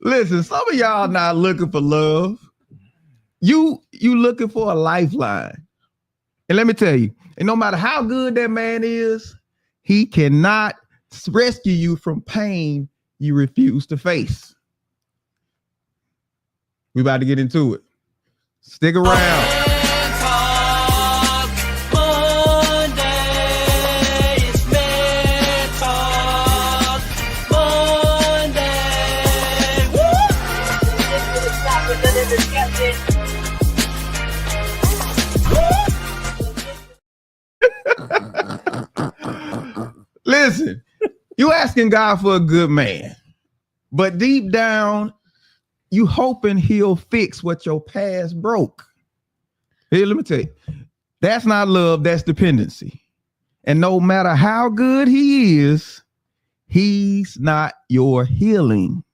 Listen, some of y'all not looking for love. You looking for a lifeline. And let me tell you, and no matter how good that man is, he cannot rescue you from pain you refuse to face. We about to get into it. Stick around. Listen, you asking God for a good man, but deep down, you hoping he'll fix what your past broke. Here, let me tell you, that's not love, that's dependency. And no matter how good he is, he's not your healing.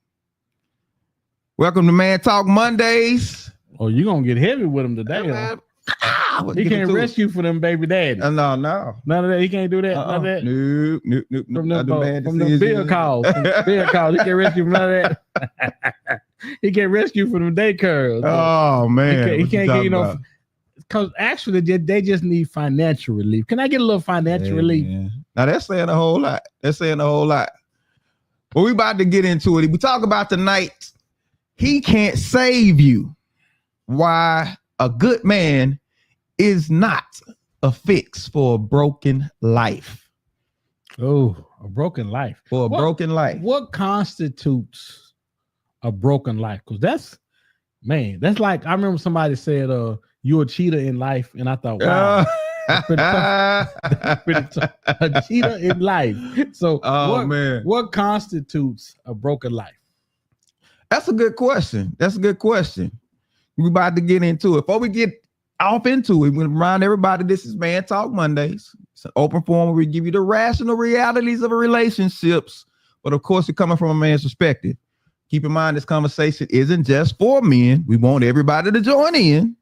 Welcome to Man Talk Mondays. Oh, you're going to get heavy with him today. Huh? He can't rescue for them baby daddy. No. None of that. He can't do that. None of that. Nope. From the bill calls. He can't rescue from none of that. He can't rescue from them daycares. Oh, man. He can't get, because actually they just need financial relief. Can I get a little financial relief? Man. Now, that's saying a whole lot. But we about to get into it. We talk about tonight, he can't save you. Why a good man is not a fix for a broken life. Oh, a broken life. For a broken life. What constitutes a broken life? Because that's like, I remember somebody said, you're a cheater in life. And I thought, wow, a cheater in life. So what constitutes a broken life? That's a good question. We're about to get into it. Before we get off into it, we're going to remind everybody this is Man Talk Mondays. It's an open forum where we give you the rational realities of relationships, but of course, it's coming from a man's perspective. Keep in mind, this conversation isn't just for men. We want everybody to join in.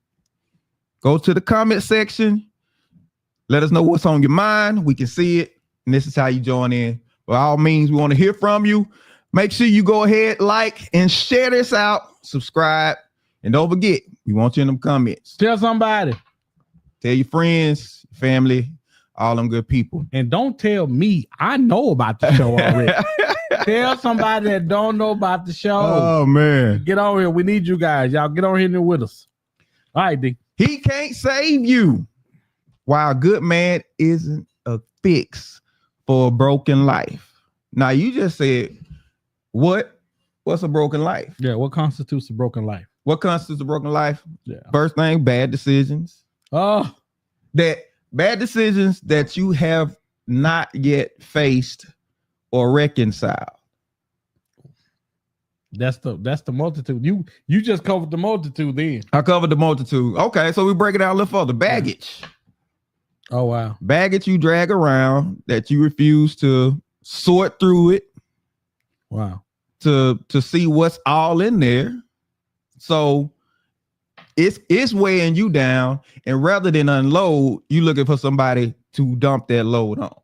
Go to the comment section. Let us know what's on your mind. We can see it, and this is how you join in. By all means, we want to hear from you. Make sure you go ahead, like, and share this out. Subscribe. And don't forget, we want you in them comments. Tell somebody. Tell your friends, family, all them good people. And don't tell me. I know about the show already. Tell somebody that don't know about the show. Oh, man. Get on here. We need you guys. Y'all get on here with us. All right, D. He can't save you. While a good man isn't a fix for a broken life. Now, you just said, what's a broken life? Yeah, what constitutes a broken life? What constitutes a broken life? Yeah. First thing, bad decisions. Oh, that bad decisions that you have not yet faced or reconciled. That's the multitude. You just covered the multitude then. I covered the multitude. Okay, so we break it down a little further. Baggage. Oh, wow. Baggage you drag around that you refuse to sort through it. Wow. To see what's all in there. So it's weighing you down, and rather than unload, you looking for somebody to dump that load on.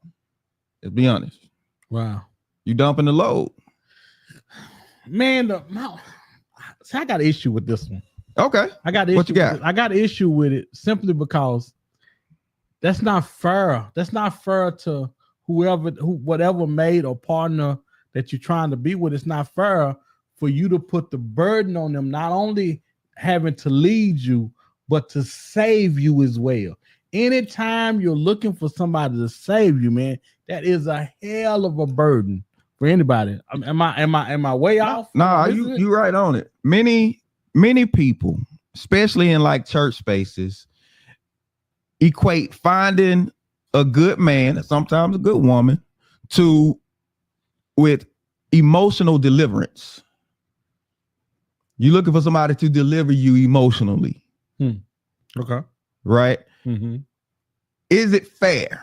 Let's be honest. Wow. You dumping the load. Man, see, I got an issue with this one. Okay. I got an what you got? I got an issue with it simply because that's not fair. That's not fair to whatever mate or partner that you're trying to be with. It's not fair for you to put the burden on them, not only having to lead you, but to save you as well. Anytime you're looking for somebody to save you, man, that is a hell of a burden for anybody. Am I way off? No, you right on it. Many people, especially in like church spaces, equate finding a good man, sometimes a good woman, with emotional deliverance. You're looking for somebody to deliver you emotionally. Okay. Right? Mm-hmm. Is it fair?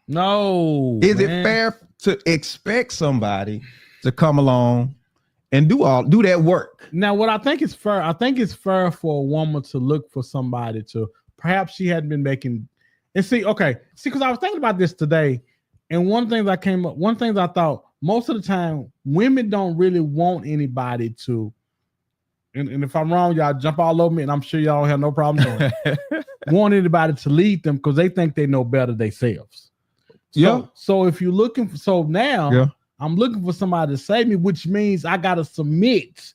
No. Is it fair to expect somebody to come along and do that work? Now, what I think is fair, I think it's fair for a woman to look for somebody to, perhaps she hadn't been making, and see, because I was thinking about this today, and one thing I thought, most of the time, women don't really want anybody to. And if I'm wrong, y'all jump all over me, and I'm sure y'all don't have no problem doing it. Want anybody to lead them because they think they know better themselves. So if you're looking for, now I'm looking for somebody to save me, which means I gotta submit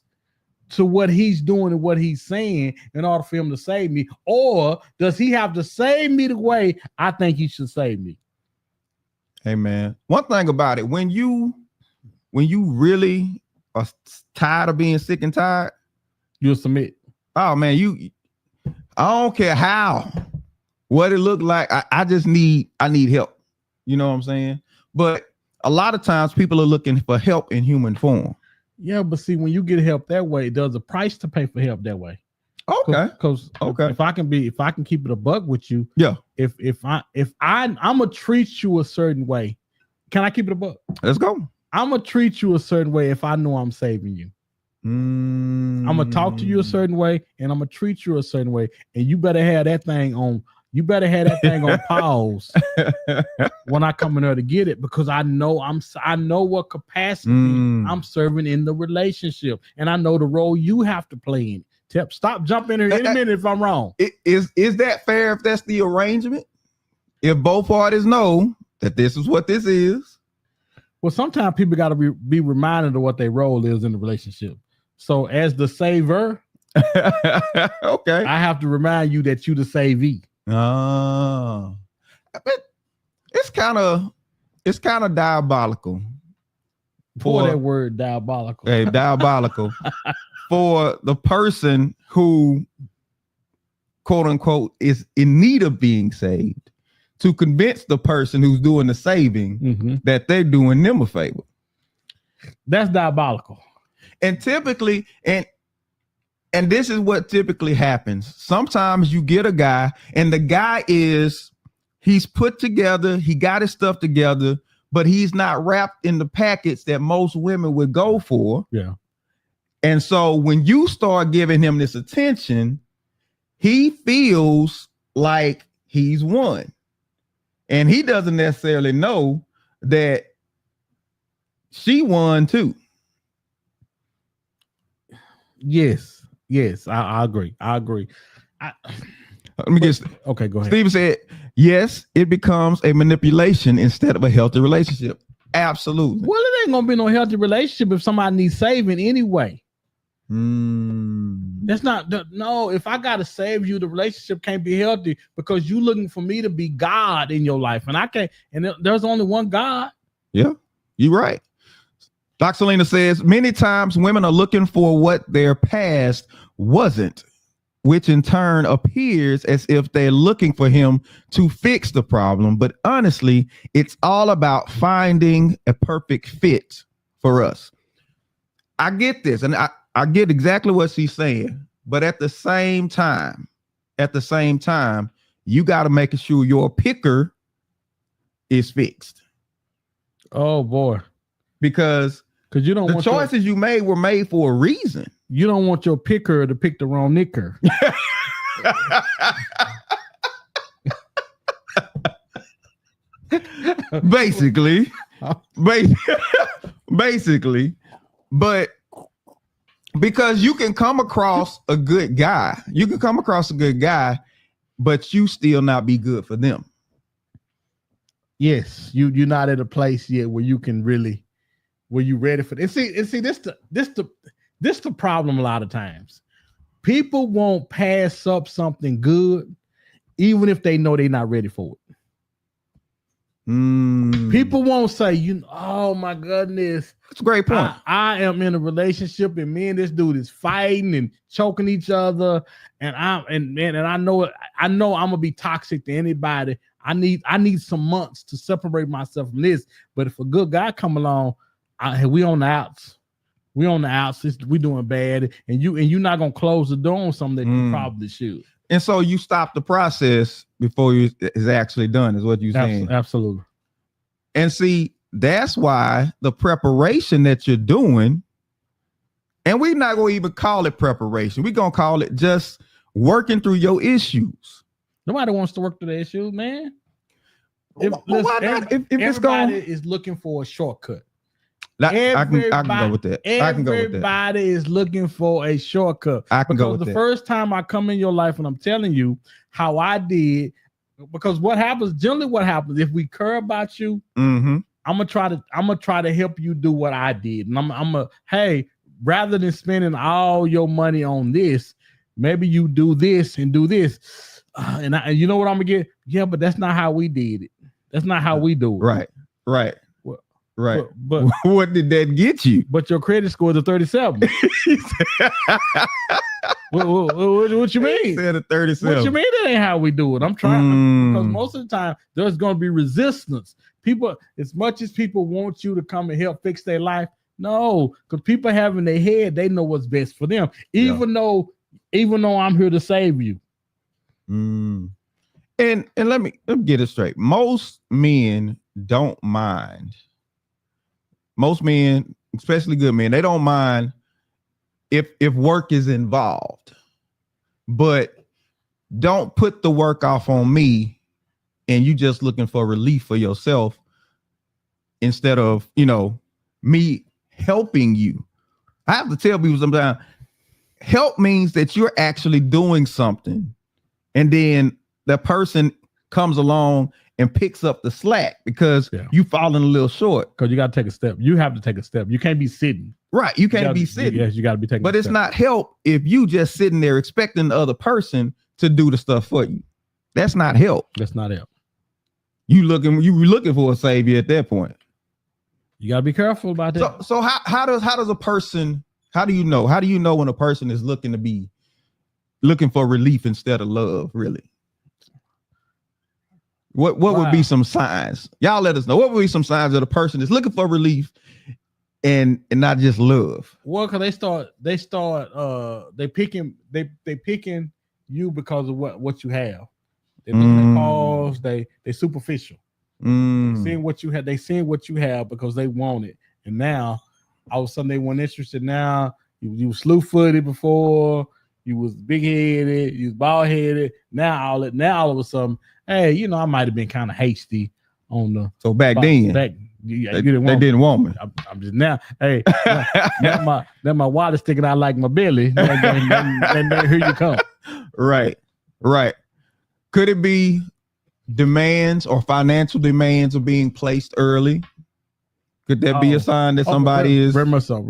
to what he's doing and what he's saying in order for him to save me. Or does he have to save me the way I think he should save me? Hey man, one thing about it, when you really are tired of being sick and tired, you'll submit. Oh man, I don't care what it looked like. I need help. You know what I'm saying? But a lot of times people are looking for help in human form. Yeah, but see, when you get help that way, there's a price to pay for help that way. Okay. Because if I can keep it a buck with you, yeah. If I'm gonna treat you a certain way, can I keep it a buck? Let's go. I'm gonna treat you a certain way if I know I'm saving you. I'm gonna talk to you a certain way, and I'm gonna treat you a certain way, and you better have that thing on. You better have that thing on pause when I come in there to get it, because I know what capacity I'm serving in the relationship, and I know the role you have to play in it. Stop jumping in here any minute if I'm wrong. Is that fair if that's the arrangement? If both parties know that this is what this is? Well, sometimes people got to be reminded of what their role is in the relationship. So as the saver, okay, I have to remind you that you the savee. Oh, it's kind of diabolical. For that word diabolical. Hey, diabolical for the person who, quote unquote, is in need of being saved, to convince the person who's doing the saving that they're doing them a favor. That's diabolical. And typically, and this is what typically happens. Sometimes you get a guy, and the guy he's put together, he got his stuff together, but he's not wrapped in the package that most women would go for. Yeah. And so when you start giving him this attention, he feels like he's won. And he doesn't necessarily know that she won too. Yes, I agree. Let me get okay. Go ahead. Steven said, yes, it becomes a manipulation instead of a healthy relationship. Absolutely. Well, it ain't gonna be no healthy relationship if somebody needs saving anyway. That's not no. If I gotta save you, the relationship can't be healthy because you looking for me to be God in your life, and I can't. And there's only one God. Yeah, you're right. Dr. Selena says many times women are looking for what their past wasn't, which in turn appears as if they're looking for him to fix the problem. But honestly, it's all about finding a perfect fit for us. I get this, and I get exactly what she's saying. But at the same time, you got to make sure your picker is fixed. Oh boy, because you don't the want choices you made were made for a reason. You don't want your picker to pick the wrong knicker. basically, but because you can come across a good guy, but you still not be good for them. Yes, you're not at a place yet where you can really, where you ready for this. And see, this the problem a lot of times. People won't pass up something good, even if they know they're not ready for it. People won't say, oh my goodness. That's a great point. I am in a relationship and me and this dude is fighting and choking each other. And I know I'm gonna be toxic to anybody. I need some months to separate myself from this. But if a good guy come along, we on the outs. We on the outs. We doing bad, and you're not gonna close the door on something that you probably should. And so you stop the process before it's actually done, is what you're saying. Absolutely. And see, that's why the preparation that you're doing, and we're not gonna even call it preparation. We're gonna call it just working through your issues. Nobody wants to work through the issues, man. Why not? If it's everybody is looking for a shortcut. I can go with that. I can go with that. Everybody is looking for a shortcut. I can go with because the that. first time I come in your life and I'm telling you how I did, because what happens if we care about you, Mm-hmm. I'm gonna try to help you do what I did. And hey, rather than spending all your money on this, maybe you do this and do this. And you know what I'm gonna get? Yeah, but that's not how we did it. That's not how we do it. Right. Right. But what did that get you? But your credit score is a 37. What you mean? Said a 37. What you mean that ain't how we do it? I'm trying because most of the time there's going to be resistance. People, as much as people want you to come and help fix their life, no, because people have in their head they know what's best for them. Even though I'm here to save you. And let me get it straight. Most men don't mind. Most men, especially good men, they don't mind if work is involved, but don't put the work off on me and you just looking for relief for yourself instead of, me helping you. I have to tell people sometimes help means that you're actually doing something and then the person comes along and picks up the slack because you falling a little short. Because you got to take a step. You have to take a step. You can't be sitting. Right. You can't be sitting. Yes, you got to be taking. But it's not help if you just sitting there expecting the other person to do the stuff for you. That's not help. That's not help. You looking for a savior at that point. You got to be careful about that. So how do you know when a person is looking for relief instead of love, really? What would be some signs? Y'all let us know. What would be some signs that a person is looking for relief and not just love? Well, because they picking you because of what you have. They looking at cause, they superficial. Seeing what you have, they seeing what you have because they want it. And now all of a sudden they weren't interested. Now you were slew-footed before, you was big-headed, you was bald-headed. Now all of a sudden, hey, I might have been kind of hasty on the. So back then, they didn't want me. I'm just now. Hey, now my wallet sticking out like my belly. And then here you come. Right. Could it be demands or financial demands are being placed early? Could that be a sign that somebody is very much so?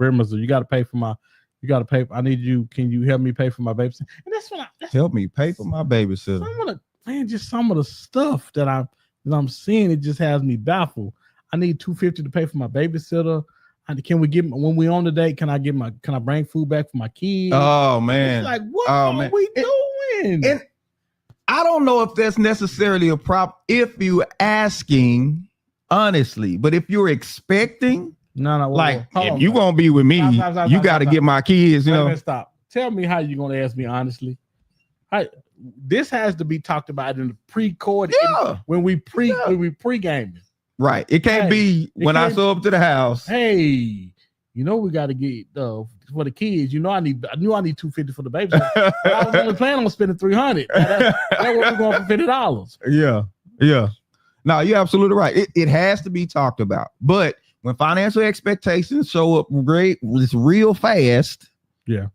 You got to pay for my. You got to pay. I need you. Can you help me pay for my babysitter? And that's what help me pay for my babysitter. Some of the stuff that I'm seeing, it just has me baffled. I need $250 to pay for my babysitter. Can we when we on the date? Can I bring food back for my kids? Oh man! It's like what are we doing? And I don't know if that's necessarily a problem if you're asking honestly, but if you're expecting. No. Like if you gonna be with me, you got to get my kids. Stop. Tell me how you gonna ask me honestly. This has to be talked about in the pre-court. When we pre-gaming. Right. It can't be when I show up to the house. Hey, we got to get for the kids. I knew I need $250 for the baby. I was only planning on spending $300. That's what we're going for $50. Yeah. No, you're absolutely right. It has to be talked about, but. When financial expectations show up it's real fast. Yeah,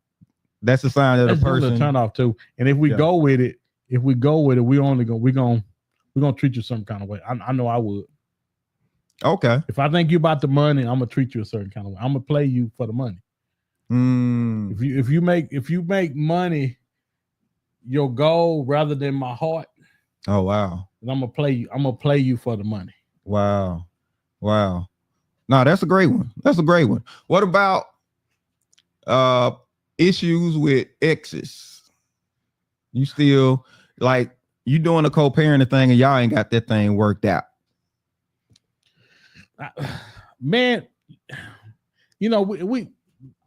that's a sign that a person turn off too. And if we go with it, we're gonna treat you some kind of way. I know I would. Okay. If I think you about the money, I'm gonna treat you a certain kind of way. I'm gonna play you for the money. If you make money your goal rather than my heart. Oh wow. Then I'm gonna play you for the money. Wow. No, that's a great one. What about issues with exes? You still you doing a co-parenting thing and y'all ain't got that thing worked out. Man, we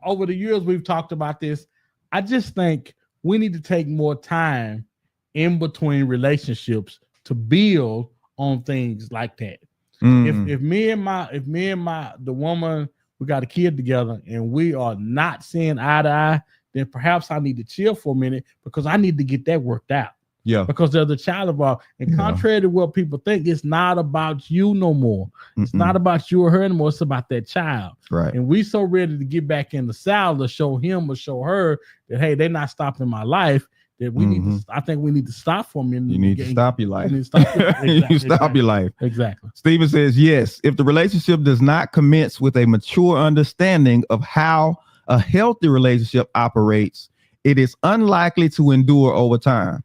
over the years we've talked about this. I just think we need to take more time in between relationships to build on things like that. If me and the woman, we got a kid together and we are not seeing eye to eye, then perhaps I need to chill for a minute because I need to get that worked out. Yeah. Because there's a child involved. And Yeah. contrary to what people think, it's not about you no more. It's not about you or her anymore. It's about that child. Right. And we so ready to get back in the saddle to show him or show her that, hey, they're not stopping my life. That we need to, I think we need to stop for me. You need to stop your life. You need to stop your life. Exactly, You stop your life. Exactly. Stephen says, yes, if the relationship does not commence with a mature understanding of how a healthy relationship operates, it is unlikely to endure over time.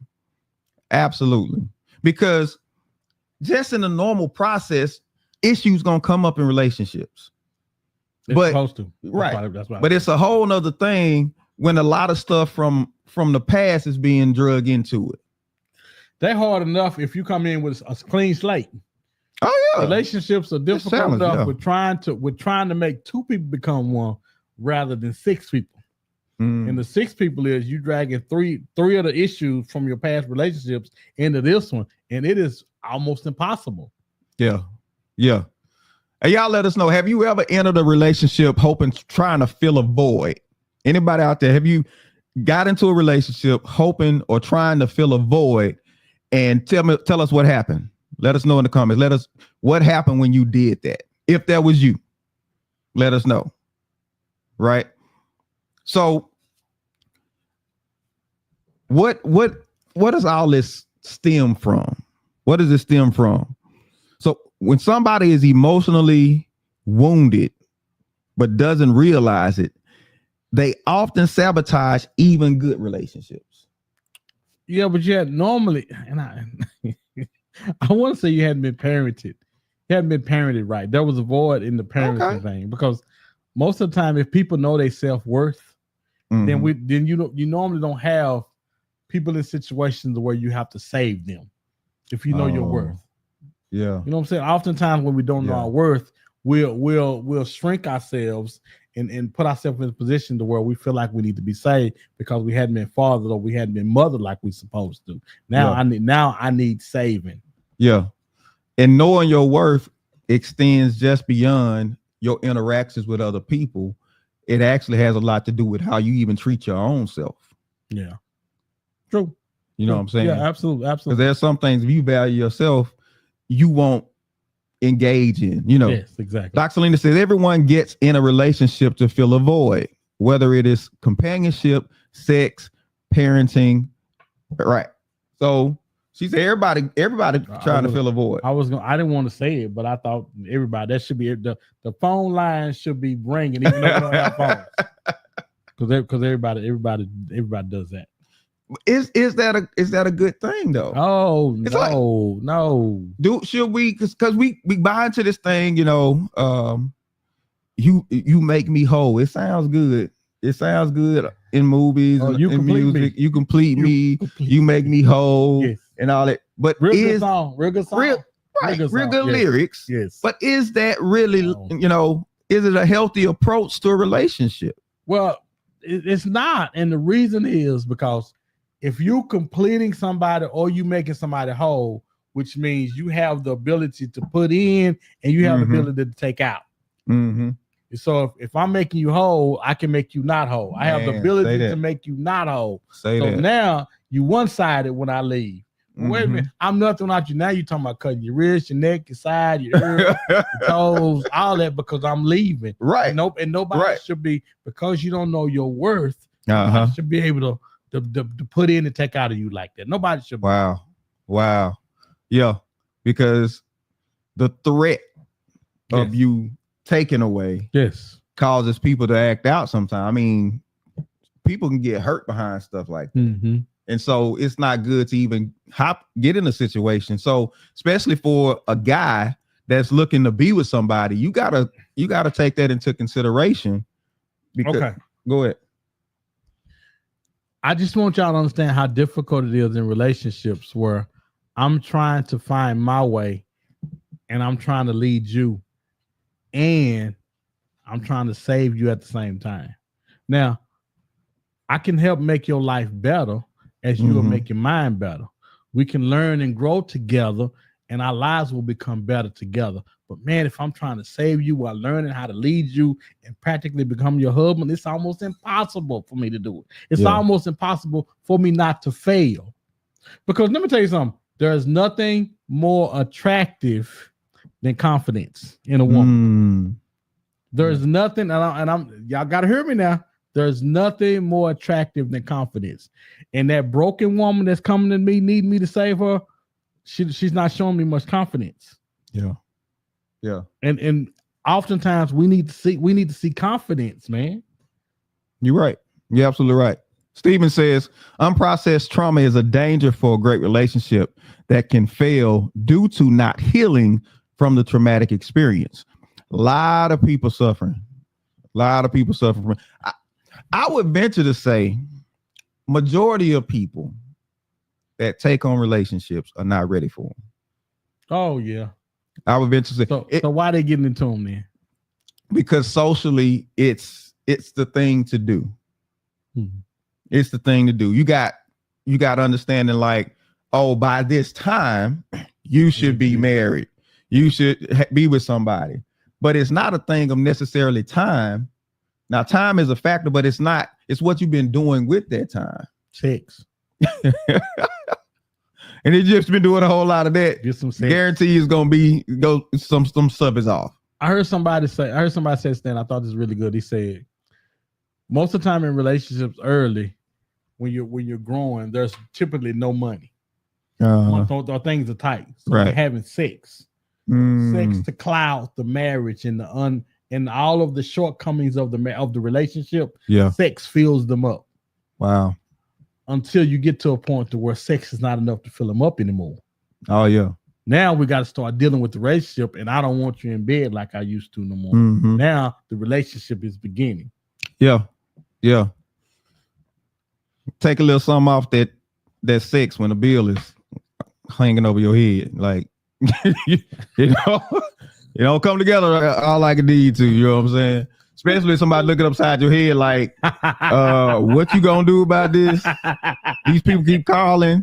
Absolutely. Because just in the normal process, issues going to come up in relationships. It's supposed to. Right. That's why. But it's a whole nother thing when a lot of stuff from the past is being drug into it. They're hard enough if you come in with a clean slate. Oh yeah. Relationships are difficult enough with trying to make two people become one rather than six people. And the six people is you dragging three of the issues from your past relationships into this one, and it is almost impossible. Yeah. Yeah. Hey, y'all let us know. Have you ever entered a relationship trying to fill a void? Anybody out there? Have you got into a relationship hoping or trying to fill a void? And tell us what happened. Let us know in the comments. What happened when you did that. If that was you, let us know. Right. So what does all this stem from? What does it stem from? So when somebody is emotionally wounded but doesn't realize it, they often sabotage even good relationships. Yeah, but yet normally, and I want to say you hadn't been parented. You hadn't been parented right. There was a void in the parenting thing, because most of the time, if people know their self-worth, then you normally don't have people in situations where you have to save them if you know your worth. Yeah. You know what I'm saying? Oftentimes when we don't know our worth, we'll shrink ourselves and put ourselves in a position to where we feel like we need to be saved because we hadn't been fathered or we hadn't been mothered like we supposed to. Now I need saving. Yeah. And knowing your worth extends just beyond your interactions with other people. It actually has a lot to do with how you even treat your own self. Yeah. True. You know what I'm saying? Yeah, absolutely. Because there's some things, if you value yourself, you won't engage in, you know. Yes, exactly. Dr. Selena says everyone gets in a relationship to fill a void, whether it is companionship, sex, parenting. Right. So she said everybody trying to fill a void. I didn't want to say it, but I thought everybody, that should be the phone line should be ringing, even though we don't have phones. Because everybody does that. Is that a good thing though? Oh, it's no. Should we? Because we buy into this thing, you know. You make me whole. It sounds good. It sounds good in movies, in music. You complete me. You make me whole, and all that. But real good song. Real good lyrics. Yes. But is that really, you know, is it a healthy approach to a relationship? Well, it's not, and the reason is because if you're completing somebody or you making somebody whole, which means you have the ability to put in and you have the ability to take out. So if I'm making you whole, I can make you not whole. I have the ability to make you not whole. Now you one-sided when I leave. Wait a minute, I'm nothing without you. Now you're talking about cutting your wrist, your neck, your side, your ear, your toes, all that because I'm leaving. Right. And nobody should be, because you don't know your worth, should be able to put in and take out of you like that. Nobody should. Wow. Yeah. Because the threat of you taken away causes people to act out sometimes. I mean, people can get hurt behind stuff like that. And so it's not good to even get in a situation. So especially for a guy that's looking to be with somebody, you gotta take that into consideration. Because, go ahead. I just want y'all to understand how difficult it is in relationships where I'm trying to find my way and I'm trying to lead you and I'm trying to save you at the same time. Now, I can help make your life better as you are making mine better. We can learn and grow together and our lives will become better together. But man, if I'm trying to save you while learning how to lead you and practically become your husband, it's almost impossible for me to do it. It's almost impossible for me not to fail. Because let me tell you something. There's nothing more attractive than confidence in a woman. There's nothing, and I'm y'all gotta hear me now. There's nothing more attractive than confidence. And that broken woman that's coming to me, needing me to save her, she's not showing me much confidence. Yeah. And oftentimes we need to see confidence, man. You're right. You're absolutely right. Stephen says unprocessed trauma is a danger for a great relationship that can fail due to not healing from the traumatic experience. A lot of people suffering. From I would venture to say majority of people that take on relationships are not ready for them. Oh yeah. I would venture to say so why they getting into them then? Because socially it's the thing to do. Mm-hmm. It's the thing to do. You got understanding like, oh, by this time you should be married. You should be with somebody. But it's not a thing of necessarily time. Now, time is a factor, but it's not. It's what you've been doing with that time. Sex. And it just been doing a whole lot of that. Get some sex. Guarantee is gonna go some stuff is off. I heard somebody say, Stan, I thought this was really good. He said, most of the time in relationships early, when you're growing, there's typically no money. Or things are tight. So right. You're having sex. Sex to cloud the marriage and and all of the shortcomings of the relationship. Yeah. Sex fills them up. Wow. Until you get to a point to where sex is not enough to fill them up anymore. Oh yeah. Now we got to start dealing with the relationship, and I don't want you in bed like I used to no more. Mm-hmm. Now the relationship is beginning. Yeah. Take a little something off that sex when the bill is hanging over your head. Like, it don't come together all like it need to. You know what I'm saying? Especially somebody looking upside your head like, what you gonna do about this? These people keep calling.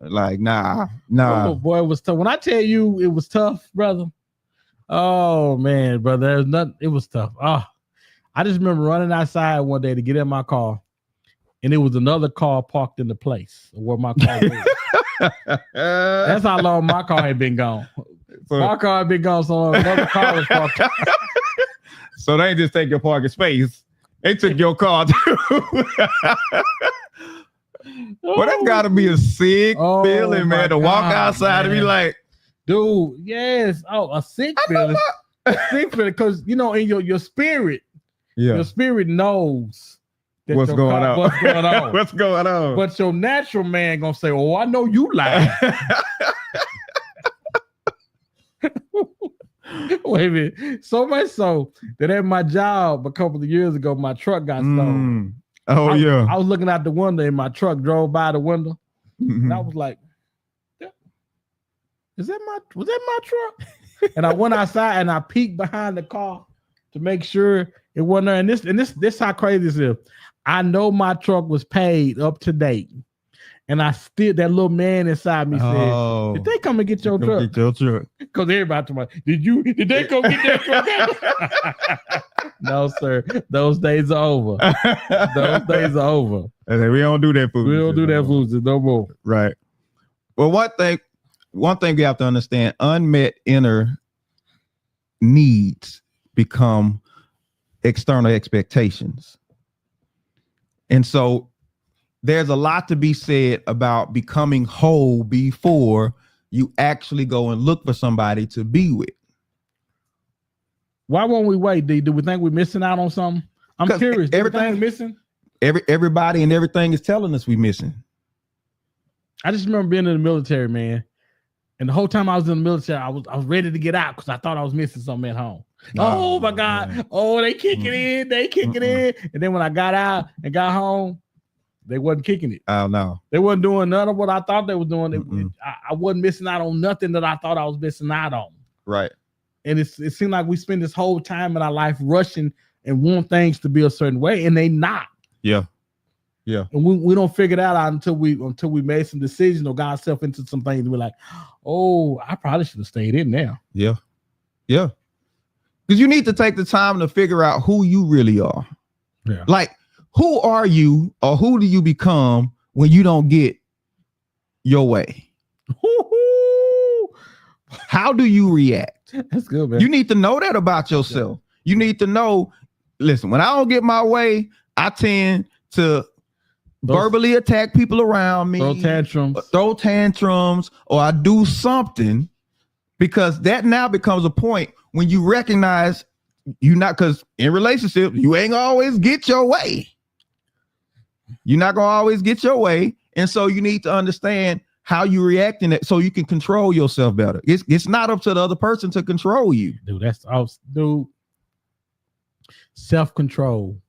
Like, nah. Oh boy, it was tough. When I tell you it was tough, brother. Oh man, brother, there's nothing. It was tough. Oh, I just remember running outside one day to get in my car, and it was another car parked in the place where my car was. That's how long my car had been gone. My car had been gone so long. Another car was parked. So they just take your parking space. They took your car too. Well, that's got to be a sick feeling, man, to walk outside and be like, dude, yes. Oh, a sick feeling. A sick feeling, because in your spirit, your spirit knows that what's going on. What's going on. But your natural man gonna say, "Oh, I know you lying." Wait a minute. So much so that at my job a couple of years ago, my truck got stolen. Oh, I was looking out the window and my truck drove by the window. And I was like, was that my truck? And I went outside and I peeked behind the car to make sure it wasn't there. And this how crazy this is. I know my truck was paid up to date. And that little man inside me said, did they come and get your truck? Because everybody told me, did they come get their truck? No, sir. Those days are over. And we don't do that food. We don't do that food no more. Right. Well, one thing we have to understand, unmet inner needs become external expectations. And so there's a lot to be said about becoming whole before you actually go and look for somebody to be with. Why won't we wait, D? Do we think we're missing out on something? I'm curious. Everything's missing? Everybody and everything is telling us we're missing. I just remember being in the military, man. And the whole time I was in the military, I was ready to get out because I thought I was missing something at home. Oh my God. Man. Oh, they kicking in. And then when I got out and got home, they wasn't kicking it. Oh no. They wasn't doing none of what I thought they were doing. I wasn't missing out on nothing that I thought I was missing out on. Right. And it seemed like we spend this whole time in our life rushing and want things to be a certain way, and they not. Yeah. And we don't figure that out until we made some decisions or got ourselves into some things. We're like, oh, I probably should have stayed in there. Yeah. Because you need to take the time to figure out who you really are. Yeah. Like, who are you or who do you become when you don't get your way? How do you react? That's good, man. You need to know that about yourself. You need to know, listen, when I don't get my way, I tend to verbally attack people around me, throw tantrums, or I do something, because that now becomes a point when you recognize you not, because in relationships, you ain't always get your way. You're not going to always get your way. And so you need to understand how you react in it so you can control yourself better. It's not up to the other person to control you. Dude, self-control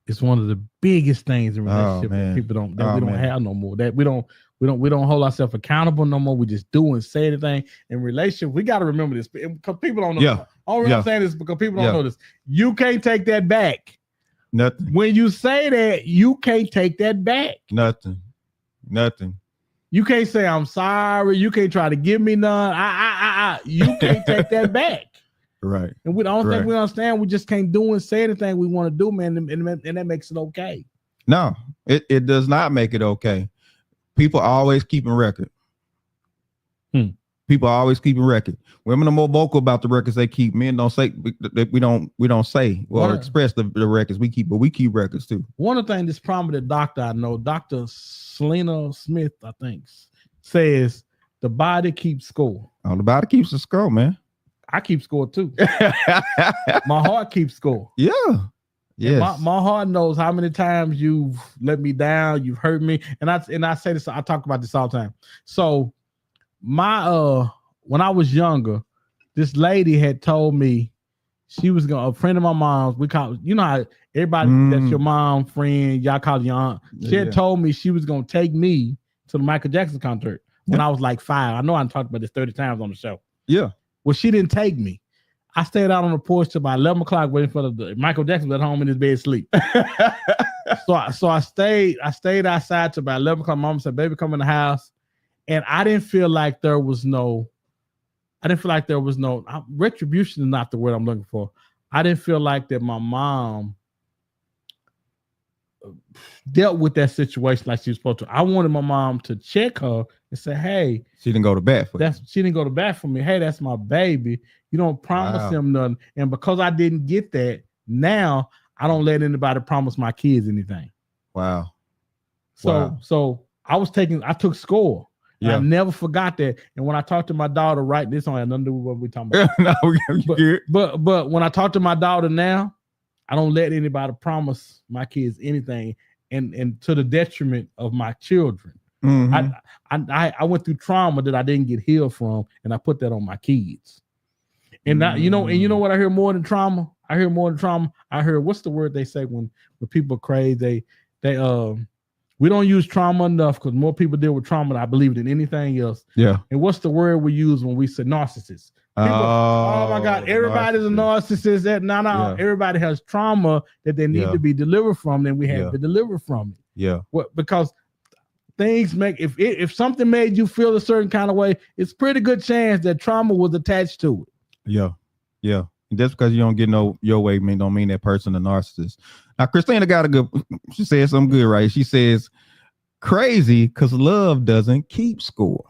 is one of the biggest things in relationship that people don't have no more. That we don't hold ourselves accountable no more. We just do and say anything. In relationship, we got to remember this because people don't know. Yeah. I'm saying this because people don't know this. You can't take that back. Nothing. When you say that, you can't take that back. Nothing. You can't say I'm sorry. You can't try to give me none. You can't take that back. Right. And we don't think we understand. We just can't do and say anything we want to do, man. And that makes it okay. No, it does not make it okay. People are always keeping record. People are always keeping record. Women are more vocal about the records they keep. Men don't say, we don't say or express the records we keep, but we keep records too. One of the things, this prominent doctor I know, Dr. Selena Smith, I think, says the body keeps score. Oh, the body keeps the score, man. I keep score too. My heart keeps score. Yeah. Yes. My heart knows how many times you've let me down, you've hurt me. And I say this, I talk about this all the time. So when I was younger, this lady had told me she was a friend of my mom's. We call, you know how everybody that's your mom friend, y'all call your aunt. She had told me she was gonna take me to the Michael Jackson concert when I was like 5. I know I talked about this 30 times on the show. Yeah. Well, she didn't take me. I stayed out on the porch till about 11 o'clock waiting for the Michael Jackson at home in his bed asleep. So I stayed outside till about 11 o'clock. Mom said, baby, come in the house. And I didn't feel like there was no retribution is not the word I'm looking for. I didn't feel like that my mom dealt with that situation like she was supposed to. I wanted my mom to check her and say, hey, she didn't go to bat for she didn't go to bat for me. Hey, that's my baby. You don't promise him nothing. And because I didn't get that, now I don't let anybody promise my kids anything. Wow. So I took score. Yeah. I never forgot that. And when I talked to my daughter, right, this don't have nothing to do with what we're talking about. But when I talk to my daughter now, I don't let anybody promise my kids anything, and to the detriment of my children. Mm-hmm. I went through trauma that I didn't get healed from, and I put that on my kids. And you know what I hear more than trauma? I hear what's the word they say when people crazy? They we don't use trauma enough because more people deal with trauma than I believe than anything else. Yeah. And what's the word we use when we say narcissist? Oh my God, everybody's a narcissist. Everybody has trauma that they need to be delivered from, and we have to deliver from it. Yeah. Because things if something made you feel a certain kind of way, it's pretty good chance that trauma was attached to it. Yeah. Yeah. And just because you don't get your way don't mean that person a narcissist. Now, Christina she said something good, right? She says, crazy because love doesn't keep score.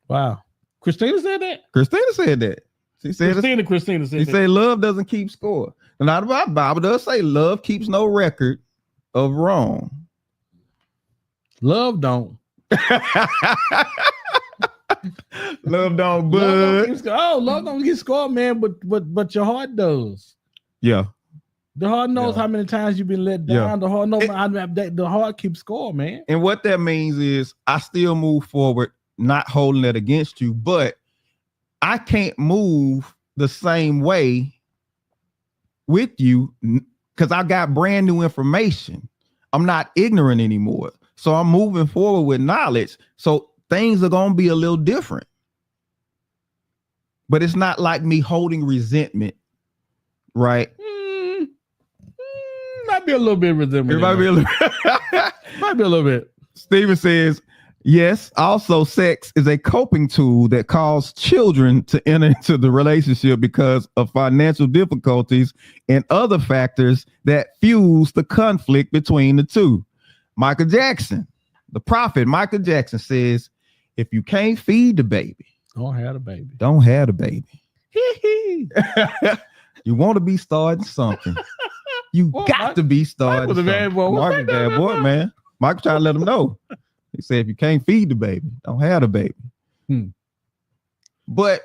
Wow. Christina said that? Christina said that. She said Christina said she that. said love doesn't keep score. And not about Bible does say love keeps no record of wrong. Love don't. Love don't, bud. Love don't get scored, man, but your heart does. Yeah. The heart knows how many times you've been let down. Yeah. The heart knows the heart keeps score, man. And what that means is I still move forward, not holding that against you, but I can't move the same way with you because I got brand new information. I'm not ignorant anymore. So I'm moving forward with knowledge. So things are going to be a little different. But it's not like me holding resentment, right? Might be a little bit resentment. Might be a little bit. Steven says, yes, also sex is a coping tool that causes children to enter into the relationship because of financial difficulties and other factors that fuse the conflict between the two. Michael Jackson. The prophet Michael Jackson says, if you can't feed the baby, Don't have a baby. don't have the baby. You want to be starting something. You Well, got to be starting Michael's a bad something. boy. Michael's a bad boy, man. Michael trying to let him know. He said, if you can't feed the baby, don't have the baby. But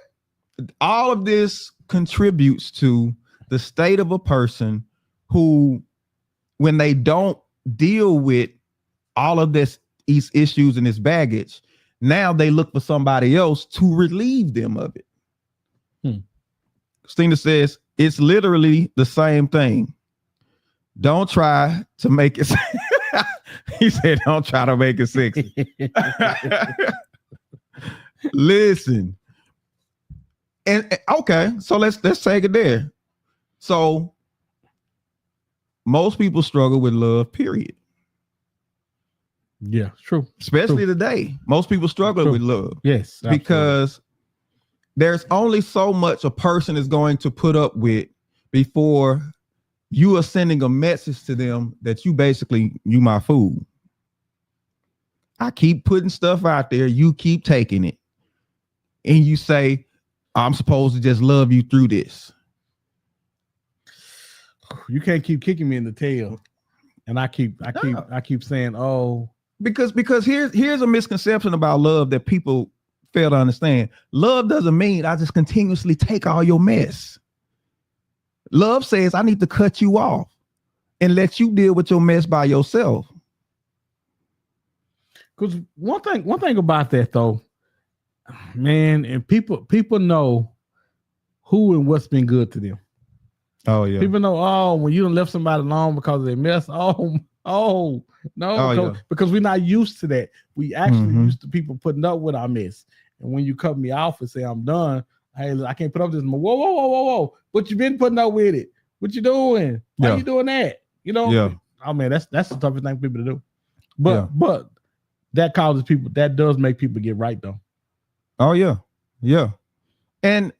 all of this contributes to the state of a person who, when they don't deal with all of these issues and this baggage, now they look for somebody else to relieve them of it. Christina says, it's literally the same thing. Don't try to make it. He said, don't try to make it sexy. Listen. And okay, so let's take it there. So most people struggle with love, period. Yeah, true. Especially today. Most people struggle with love. Yes. Absolutely. Because there's only so much a person is going to put up with before you are sending a message to them that you my food. I keep putting stuff out there, you keep taking it. And you say, I'm supposed to just love you through this. You can't keep kicking me in the tail. And I keep saying, oh. Because here's a misconception about love that people fail to understand. Love doesn't mean I just continuously take all your mess. Love says I need to cut you off and let you deal with your mess by yourself. Because one thing about that though, man, and people know who and what's been good to them. Oh yeah. People know, when you done left somebody alone because of their mess. Because we're not used to that. We actually used to people putting up with our mess. And when you cut me off and say I'm done, hey, I can't put up this more. Whoa. But you been putting up with it. What you doing? Why you doing that? You know? Yeah. Oh man, that's the toughest thing for people to do. But that causes people, that does make people get right though. Oh yeah. Yeah. And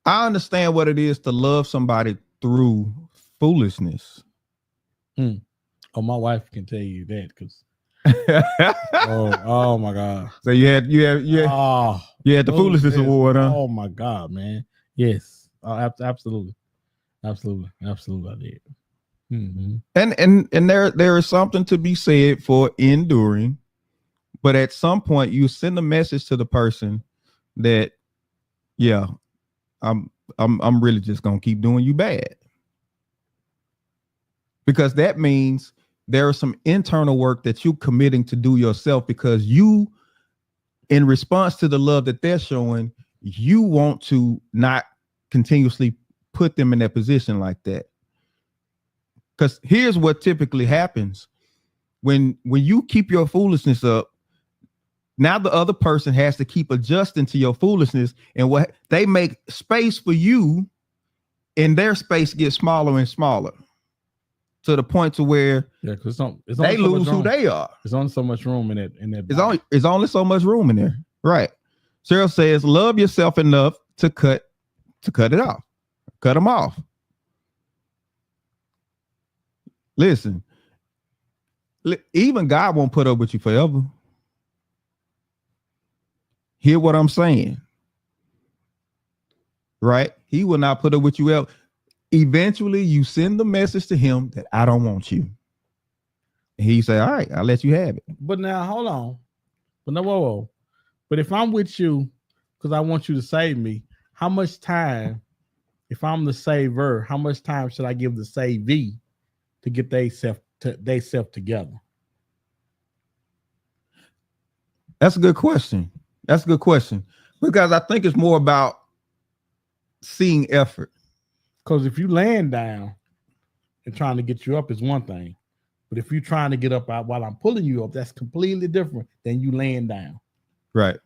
I understand what it is to love somebody through foolishness. Oh, my wife can tell you that because oh my God. So you had the foolishness award, huh? Oh my God, man. Yes. Absolutely. I did. And there is something to be said for enduring, but at some point you send a message to the person that, I'm really just gonna keep doing you bad. Because that means there is some internal work that you're committing to do yourself, because you, in response to the love that they're showing, you want to not continuously put them in that position like that. Because here's what typically happens when you keep your foolishness up. Now the other person has to keep adjusting to your foolishness, and what they make space for you, and their space gets smaller and smaller to the point to where they lose who they are. There's only so much room in it. It's only so much room in there, right? Cheryl says, "Love yourself enough to cut it off, cut them off." Listen, even God won't put up with you forever. Hear what I'm saying, right? He will not put up with you ever. Eventually, you send the message to him that I don't want you. And he say, all right, I'll let you have it. But now, hold on. But no, whoa. But if I'm with you because I want you to save me, how much time, if I'm the saver, how much time should I give the savee to get they self together? That's a good question. Because I think it's more about seeing effort. Because if you laying down and trying to get you up is one thing, but if you're trying to get up while I'm pulling you up, that's completely different than you laying down. Right.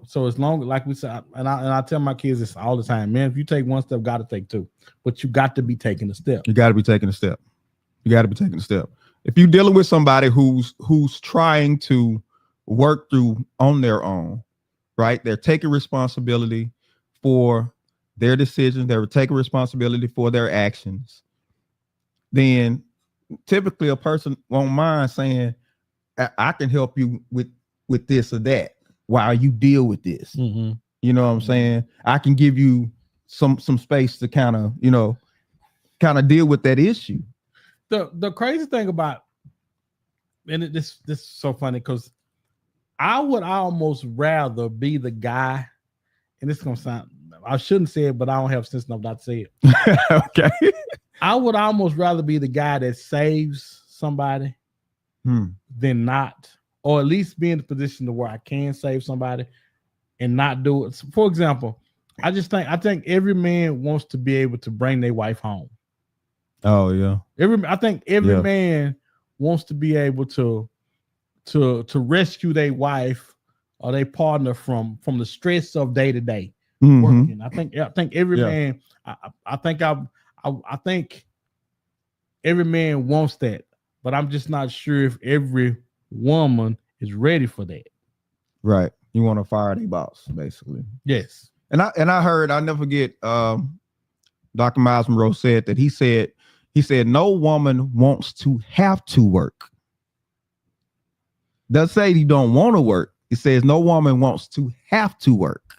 So as long, like we said, and I tell my kids this all the time, man, if you take one step, got to take two, but you got to be taking a step. You got to be taking a step. If you're dealing with somebody who's trying to work through on their own, right? They're taking responsibility for their decisions. They're taking responsibility for their actions. Then typically a person won't mind saying, I can help you with this or that while you deal with this. Mm-hmm. You know what I'm saying? I can give you some space to kind of deal with that issue. The crazy thing about, and this is so funny because I would almost rather be the guy, and this is gonna sound, I shouldn't say it, but I don't have sense enough not to say it. Okay. I would almost rather be the guy that saves somebody than not, or at least be in the position to where I can save somebody and not do it. So for example, I think every man wants to be able to bring their wife home. Oh yeah. I think every man wants to be able to rescue their wife or their partner from the stress of day to day working. I think every man. I think every man wants that, but I'm just not sure if every woman is ready for that. Right. You want to fire the boss, basically. Yes. And I heard, I'll never forget, Dr. Miles Monroe said that he said no woman wants to have to work. Doesn't say you don't want to work. It says no woman wants to have to work.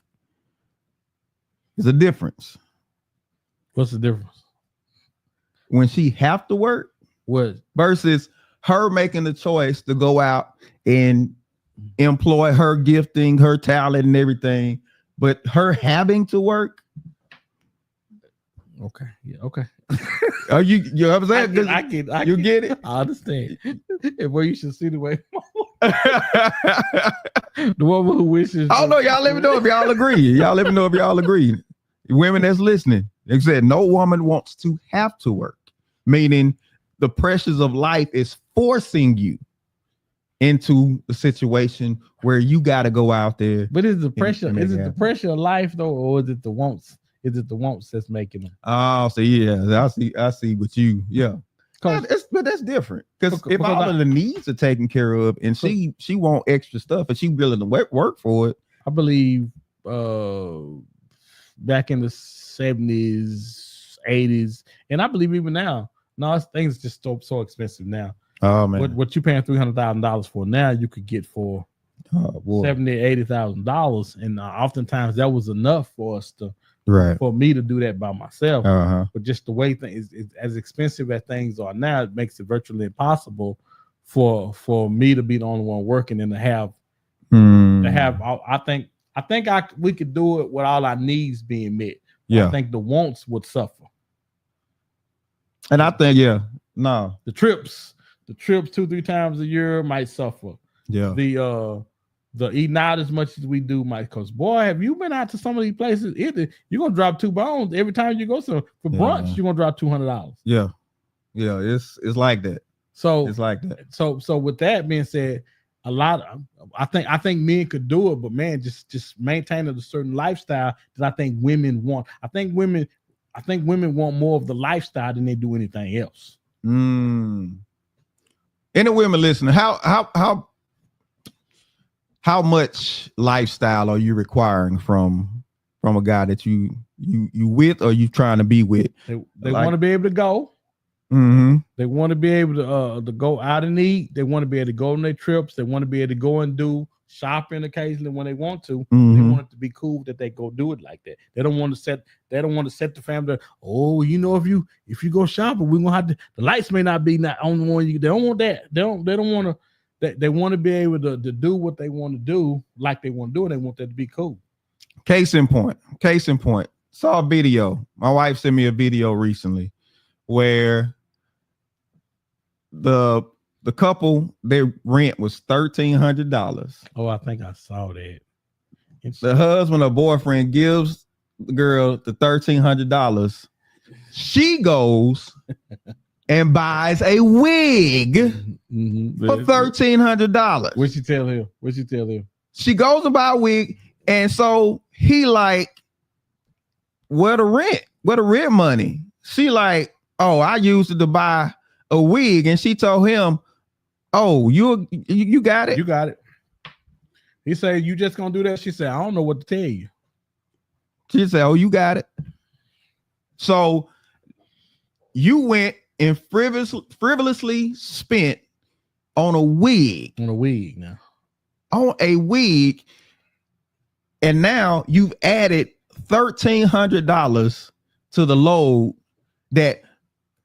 There's a difference. What's the difference? When she have to work, what versus her making the choice to go out and employ her gifting, her talent, and everything, but her having to work. Okay. Yeah. Okay. Are you know what I'm saying? I get you get it? I understand. And where you should see the way the woman who wishes. I don't know. Y'all let me know if y'all agree. Y'all let me know if y'all agree. Women that's listening, they said no woman wants to have to work, meaning the pressures of life is forcing you into a situation where you got to go out there. But is the pressure? Is it the pressure of life though, or is it the wants? Is it the wants that's making them? Oh, so yeah, I see what you, yeah. But that's different because if all of the needs are taken care of and she want extra stuff and she willing to work for it. I believe back in the 70s, 80s, and I believe even now, things are just so expensive now. Oh man, what you paying $300,000 for now, you could get for $70,000-$80,000, and oftentimes that was enough for us to. Right. For me to do that by myself. But just the way things is as expensive as things are now, it makes it virtually impossible for me to be the only one working and to have I think we could do it with all our needs being met. Yeah. I think the wants would suffer. And I think the trips 2-3 times a year might suffer. Yeah. The eating out as much as we do might, because boy, have you been out to some of these places? You're gonna drop 2 bones every time you go for brunch. You're gonna drop $200. Yeah, it's like that. So it's like that. So with that being said, I think men could do it, but man, just maintaining a certain lifestyle that I think women want. I think women want more of the lifestyle than they do anything else. Any women listening, how much lifestyle are you requiring from a guy that you with or you trying to be with? They want to be able to go. They want to be able to go out and eat. They want to be able to go on their trips. They want to be able to go and do shopping occasionally when they want to. They want it to be cool that they go do it like that. They don't want to set the family. Oh, if you go shopping, we're gonna have to. The lights may not be on the one you. They don't want that. They don't want to. They want to be able to do what they want to do, like they want to do, and they want that to be cool. Case in point. Saw a video. My wife sent me a video recently where the couple, their rent was $1,300. Oh, I think I saw that. The husband or boyfriend gives the girl the $1,300. She goes and buys a wig for $1,300. What'd you tell him? She goes to buy a wig, and so he like, where the rent money? She like, oh, I used it to buy a wig, and she told him, oh, you got it? You got it. He said, you just gonna do that? She said, I don't know what to tell you. She said, oh, you got it. So you went and frivolously spent on a wig. On a wig now. On a wig. And now you've added $1,300 to the load that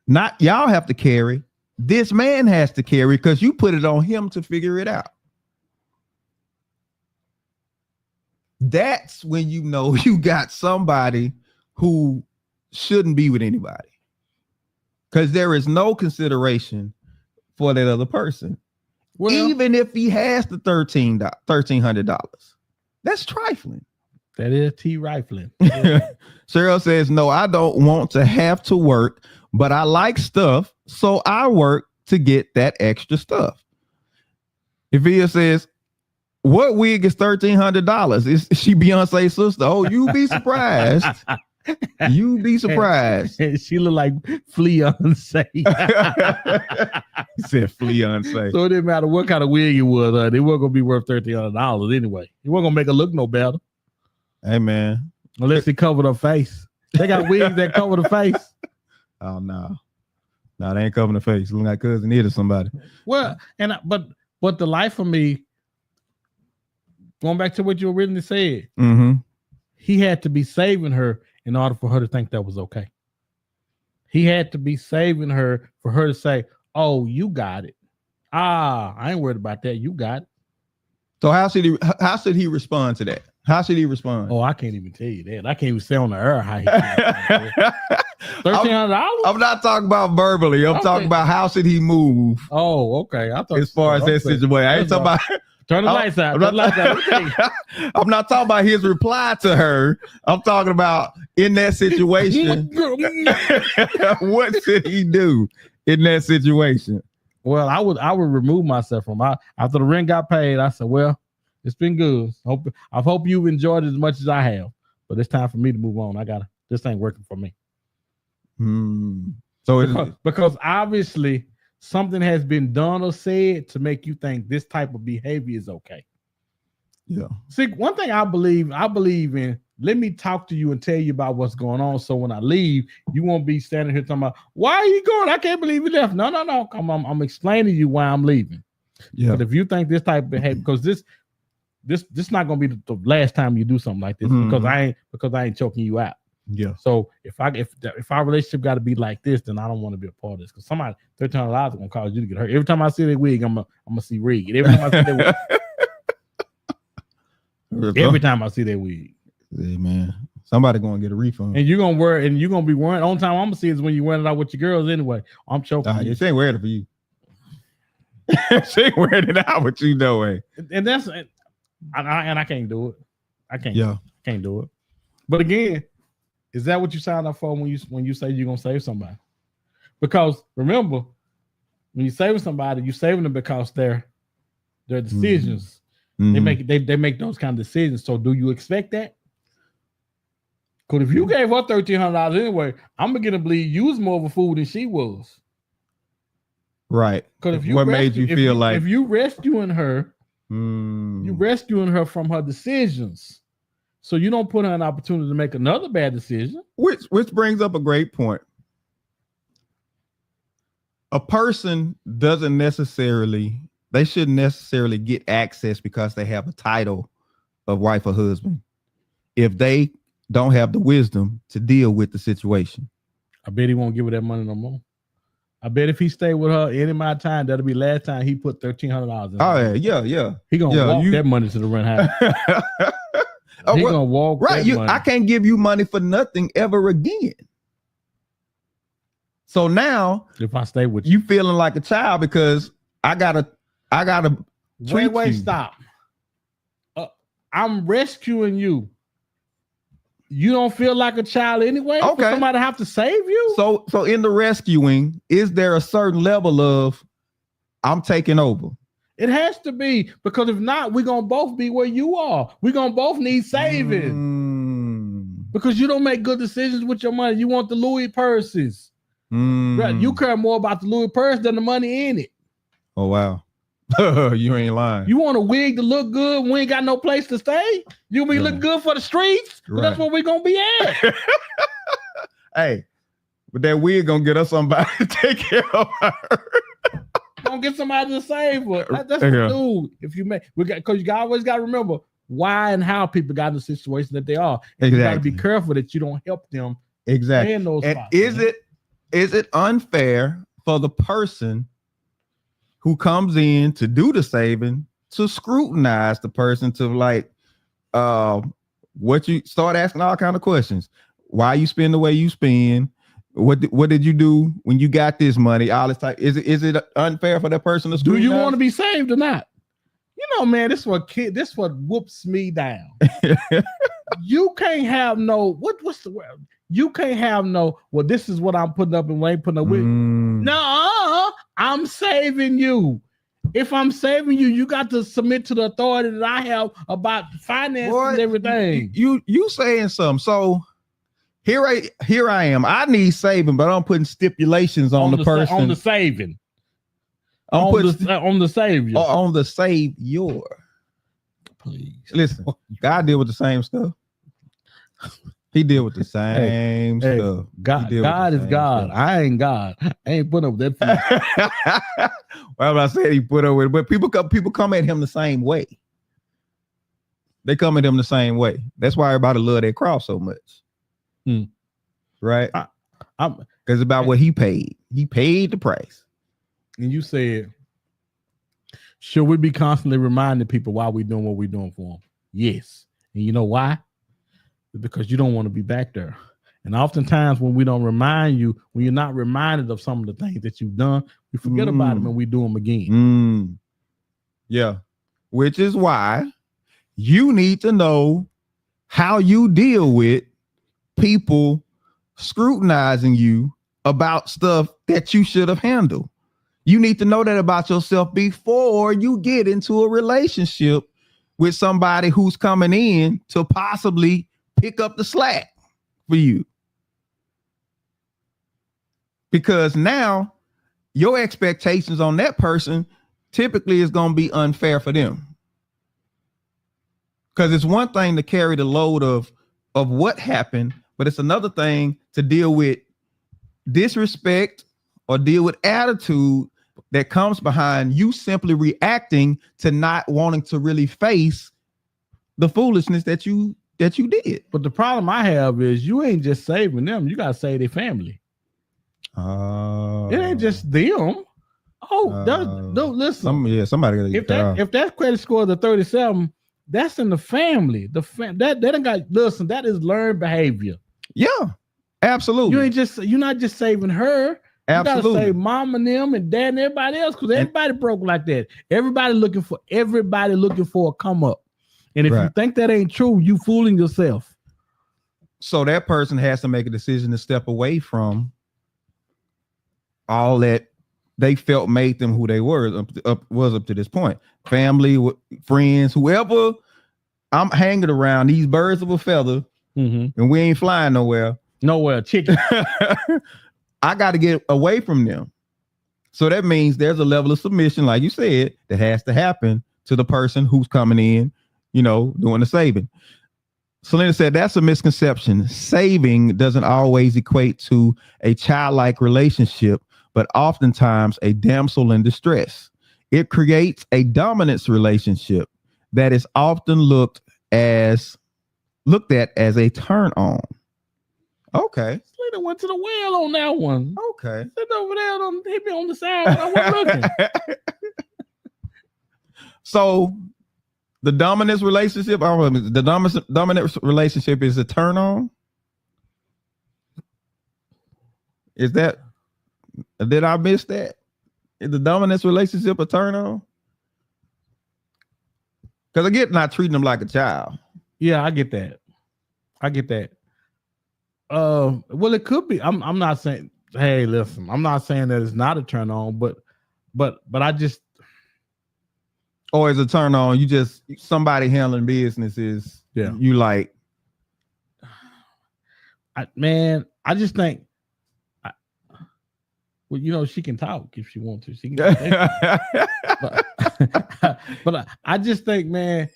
not y'all have to carry. This man has to carry because you put it on him to figure it out. That's when you know you got somebody who shouldn't be with anybody, because there is no consideration for that other person. Well, Even if he has the $1,300, that's trifling. that is T rifling. Cheryl says, no, I don't want to have to work, but I like stuff, so I work to get that extra stuff. Evia says, what wig is $1,300? Is she Beyonce's sister? Oh, you be surprised. You be surprised. She look like Beyonce. He said Beyonce. So it didn't matter what kind of wig it was. They weren't gonna be worth $1,300 anyway. It wasn't gonna make her look no better. Hey man, unless it covered her face. They got wigs that cover the face. Oh no, they ain't covering the face. Look like Cousin Ed or somebody. Well, but the life of me, going back to what you originally said, he had to be saving her in order for her to think that was okay. He had to be saving her for her to say, "Oh, you got it. I ain't worried about that. You got it." So how should he respond to that? How should he respond? Oh, I can't even tell you that. I can't even say on the air how he $1,300. I'm not talking about verbally. I'm talking about how should he move. Oh, okay. I thought as far as that situation, I ain't talking about. Turn the lights out. I'm not talking about his reply to her. I'm talking about in that situation. What should he do in that situation? Well, I would remove myself from after the rent got paid. I said, well, it's been good. I hope you've enjoyed it as much as I have, but it's time for me to move on. This ain't working for me. So because obviously something has been done or said to make you think this type of behavior is okay. Yeah. See, one thing I believe in, let me talk to you and tell you about what's going on. So when I leave, you won't be standing here talking about, why are you going? I can't believe you left. No. Come on, I'm explaining to you why I'm leaving. Yeah. But if you think this type of behavior, because this not gonna be the last time you do something like this, because I ain't choking you out. Yeah. So if our relationship got to be like this, then I don't want to be a part of this. Because somebody $1,300 is gonna cause you to get hurt. Every time I see that wig, I'm gonna see Reed. Every time I see that wig. Every time I see that wig. Hey man, somebody gonna get a refund. And you're gonna wear it, and you're gonna be wearing. Only time I'm gonna see is when you're wearing it out with your girls anyway. I'm choking. She ain't wearing it for you. She ain't wearing it out with you, no way. And that's I can't do it. I can't. Yeah. Can't do it. But again, is that what you signed up for when you say you're gonna save somebody? Because remember, when you're saving somebody, you're saving them because their decisions. They make those kind of decisions. So do you expect that? Because if you gave her $1,300 anyway, I'm beginning to believe you was more of a fool than she was. Right. Because if you what made you feel like if you rescuing her, you're rescuing her from her decisions. So you don't put her an opportunity to make another bad decision. Which brings up a great point. A person shouldn't necessarily get access because they have a title of wife or husband if they don't have the wisdom to deal with the situation. I bet he won't give her that money no more. I bet if he stayed with her any amount of time, that'll be last time he put $1,300 in. Oh yeah. He gonna walk that money to the rent house. He gonna walk right. That money. I can't give you money for nothing ever again. So now, if I stay with you feeling like a child because I gotta wait, stop. I'm rescuing you. You don't feel like a child anyway? Okay. For somebody have to save you? So in the rescuing, is there a certain level of I'm taking over? It has to be, because if not, we're gonna both be where you are. We're gonna both need saving. Because you don't make good decisions with your money. You want the Louis purses. Right? You care more about the Louis purse than the money in it. Oh wow. You ain't lying. You want a wig to look good when we ain't got no place to stay? You be look good for the streets? Right. That's where we're gonna be at. Hey, but that wig gonna get us somebody to take care of her. gonna get somebody to save her. That's what dude. If you make, because you always got to remember why and how people got in the situation that they are. And you got to be careful that you don't help them. Exactly. In those and spots, is it unfair for the person who comes in to do the saving to scrutinize the person to like what you start asking all kind of questions? Why you spend the way you spend? What did you do when you got this money? All this type. Is it unfair for that person to scrutinize? Do you want to be saved or not? You know, man, this what whoops me down. You can't have no what's the word? You can't have no, well, this is what I'm putting up and what I ain't putting up with. No, I'm saving you. If I'm saving you, you got to submit to the authority that I have about finances and everything. You saying something. So here I am. I need saving, but I'm putting stipulations on the person. On the saving. On the savior. On the savior. Please. Listen, God deal with the same stuff. He deal with the same stuff. God is God. Stuff. I ain't God. I ain't putting up with that. Well, I said he put up with it, but people come at him the same way. They come at him the same way. That's why everybody love that cross so much. Right? Because it's about what he paid. He paid the price. And you said, should we be constantly reminding people why we're doing what we're doing for them? Yes. And you know why? Because you don't want to be back there. And oftentimes when we don't remind you, when you're not reminded of some of the things that you've done, we forget about them and we do them again. Yeah. Which is why you need to know how you deal with people scrutinizing you about stuff that you should have handled. You need to know that about yourself before you get into a relationship with somebody who's coming in to possibly pick up the slack for you. Because now your expectations on that person typically is going to be unfair for them. Because it's one thing to carry the load of what happened, but it's another thing to deal with disrespect or deal with attitude that comes behind you simply reacting to not wanting to really face the foolishness that you did. But the problem I have is you ain't just saving them, you gotta save their family. It ain't just them. No, listen. Somebody gotta if that credit score is a 37, that's in the family. That done got, listen, that is learned behavior. Yeah, absolutely. You're not just saving her. Absolutely. You gotta save mom and them and dad and everybody else, because everybody broke like that. Everybody looking for a come up. And if you think that ain't true, you fooling yourself. So that person has to make a decision to step away from all that they felt made them who they were up to this point. Family, friends, whoever I'm hanging around, these birds of a feather, and we ain't flying nowhere. Chicken. I got to get away from them. So that means there's a level of submission, like you said, that has to happen to the person who's coming in, doing the saving. Selena said that's a misconception. Saving doesn't always equate to a childlike relationship, but oftentimes a damsel in distress. It creates a dominance relationship that is often looked at as a turn on. Okay. Selena went to the well on that one. Okay. Sitting over there, hit me on the side when I wasn't looking. So the dominance relationship, dominant relationship is a turn on. Is that? Did I miss that? Is the dominance relationship a turn on? Because I get not treating them like a child. Yeah, I get that. Well, it could be. I'm not saying. Hey, listen, I'm not saying that it's not a turn on, but I just. Or is a turn on? You just somebody handling business is. Yeah. You like. I just think. Well, she can talk if she wants to. She can. but I just think, man,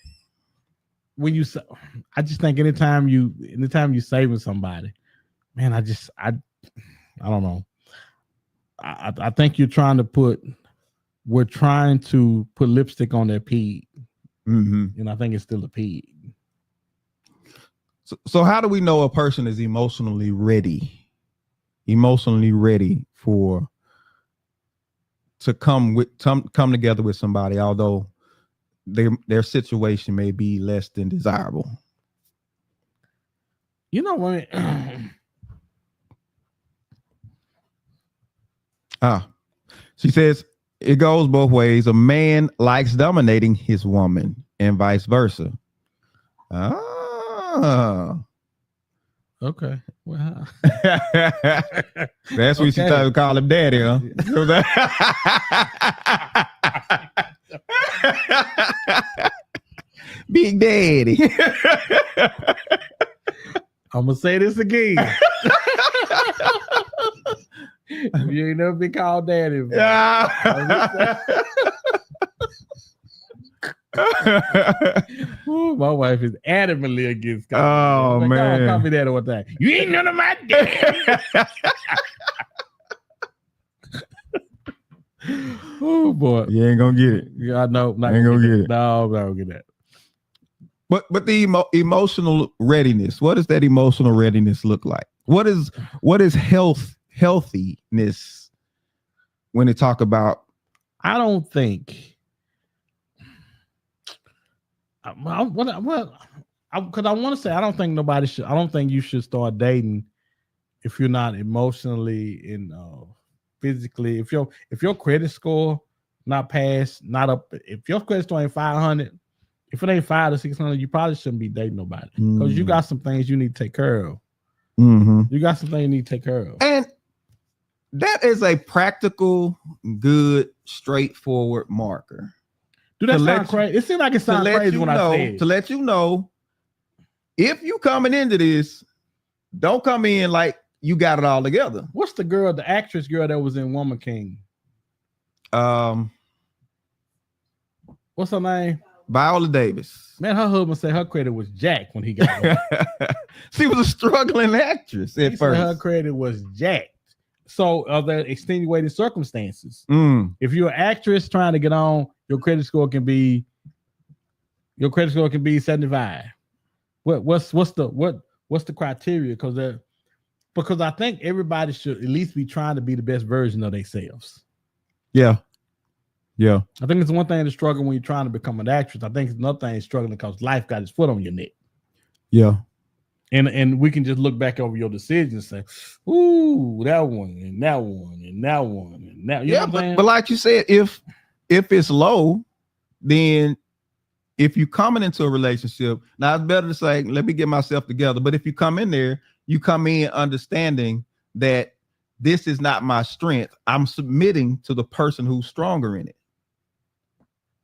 I just think anytime you saving somebody, man, I don't know. I think you're trying to put were trying to put lipstick on their pig, Mhm. and I think it's still a pig. So how do we know a person is emotionally ready for to come together with somebody, although their situation may be less than desirable? You know when She says it goes both ways. A man likes dominating his woman and vice versa. okay. Well, that's what she started to call him daddy, huh? Big Daddy. I'm gonna say this again. You ain't never been called daddy. Ooh, my wife is adamantly against. Oh man, call me daddy one time. You ain't none of my daddy. Oh boy, you ain't gonna get it. Yeah, I know. Not ain't gonna get it. No, I'm not gonna get that. But the emotional readiness. What does that emotional readiness look like? What is healthiness when they talk about? I don't think. Because I want to say I don't think nobody should. I don't think you should start dating if you're not emotionally and physically. If your credit score not passed, not up. If your credit score ain't 500, if it ain't 500 to 600, you probably shouldn't be dating nobody because you got some things you need to take care of. Mm-hmm. You got some things you need to take care of, and that is a practical, good, straightforward marker. Do that sound crazy? It seems like it sounds crazy when I say it. To let you know, if you coming into this, don't come in like you got it all together. What's the girl, the actress girl that was in Woman King? What's her name? Viola Davis. Man, her husband said her credit was jacked when he got her. She was a struggling actress at first. Her credit was jacked. So are there extenuating circumstances? If you're an actress trying to get on, your credit score can be 75. What's the criteria? Because I think everybody should at least be trying to be the best version of themselves. Yeah. I think it's one thing to struggle when you're trying to become an actress. I think it's another thing struggling because life got its foot on your neck. Yeah. And we can just look back over your decisions and say, ooh, that one and that one and that one and that. You know what I'm saying? But like you said, if it's low, then if you coming into a relationship, now it's better to say, let me get myself together. But if you come in there, you come in understanding that this is not my strength. I'm submitting to the person who's stronger in it.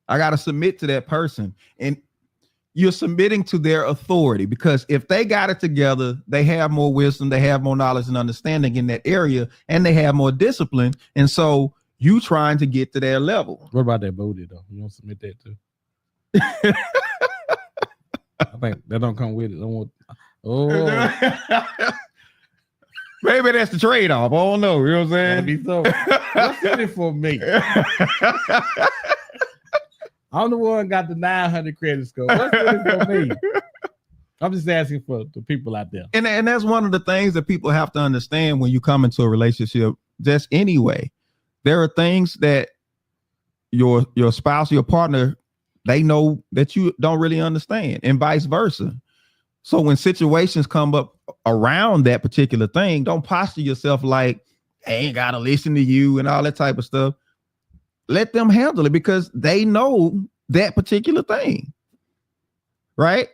I got to submit to that person. And you're submitting to their authority because if they got it together, they have more wisdom, they have more knowledge and understanding in that area, and they have more discipline. And so you trying to get to their level. What about that booty though? You don't submit that too? I think that don't come with it. Maybe that's the trade-off. I don't know. You know what I'm saying? So. What's in it for me? I'm the one got the 900 credit score. What's in it for me? I'm just asking for the people out there. And that's one of the things that people have to understand when you come into a relationship. Just anyway, there are things that your spouse, your partner, they know that you don't really understand, and vice versa. So when situations come up around that particular thing, don't posture yourself like, I ain't gotta listen to you and all that type of stuff. Let them handle it because they know that particular thing. Right?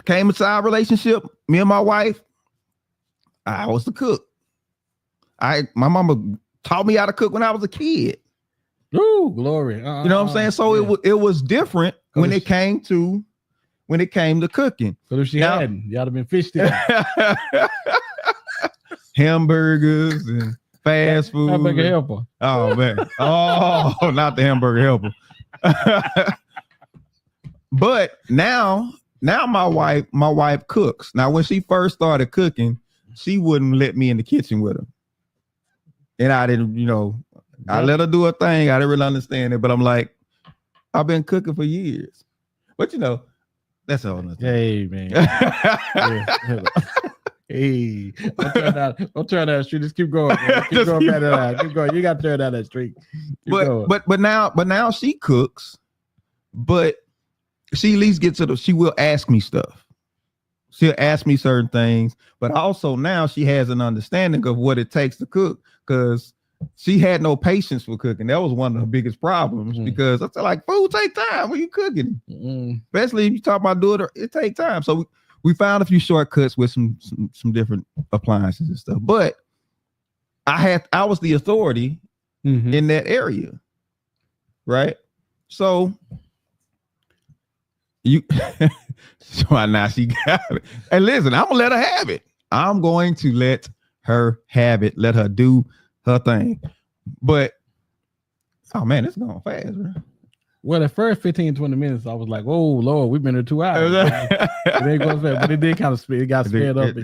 Came into our relationship, me and my wife, I was the cook. My mama taught me how to cook when I was a kid. Ooh, glory. You know what I'm saying? So it was different when it came to cooking. So if she hadn't, y'all have been fished in. Hamburgers and fast food. Hamburger helper. Oh man. Oh, not the hamburger helper. But now my wife cooks. Now, when she first started cooking, she wouldn't let me in the kitchen with her. And I didn't, I let her do her thing. I didn't really understand it, but I'm like, I've been cooking for years. But you know, that's all. Hey, man. Hey, don't turn that street. Just keep going. Man. Keep going back to that. Keep going. You got to turn down that street. But now she cooks, but she at least gets to she will ask me stuff. She'll ask me certain things, but also now she has an understanding of what it takes to cook, because she had no patience for cooking. That was one of her biggest problems, because I feel like food take time when you cooking, especially if you talk about doing it take time. So we found a few shortcuts with some different appliances and stuff, but I was the authority in that area, right? So you so now she got it. And listen, I'm gonna let her have it. I'm going to let her have it, let her do her thing. But oh man, it's going fast, bro. Well, the first 15-20 minutes, I was like, "Oh Lord, we've been here 2 hours." It ain't going fast, but it did kind of speed. It got sped up. It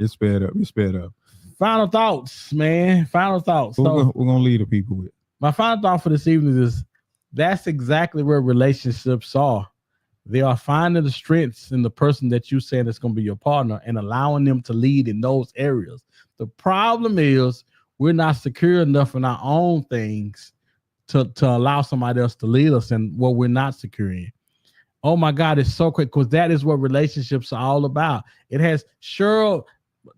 sped up. It sped up. Final thoughts, man. Final thoughts. We're gonna lead the people with. My final thought for this evening is that's exactly where relationships are. They are finding the strengths in the person that you saying is going to be your partner and allowing them to lead in those areas. The problem is we're not secure enough in our own things to allow somebody else to lead us in what we're not secure in. Oh my God, it's so quick, because that is what relationships are all about. It has Cheryl,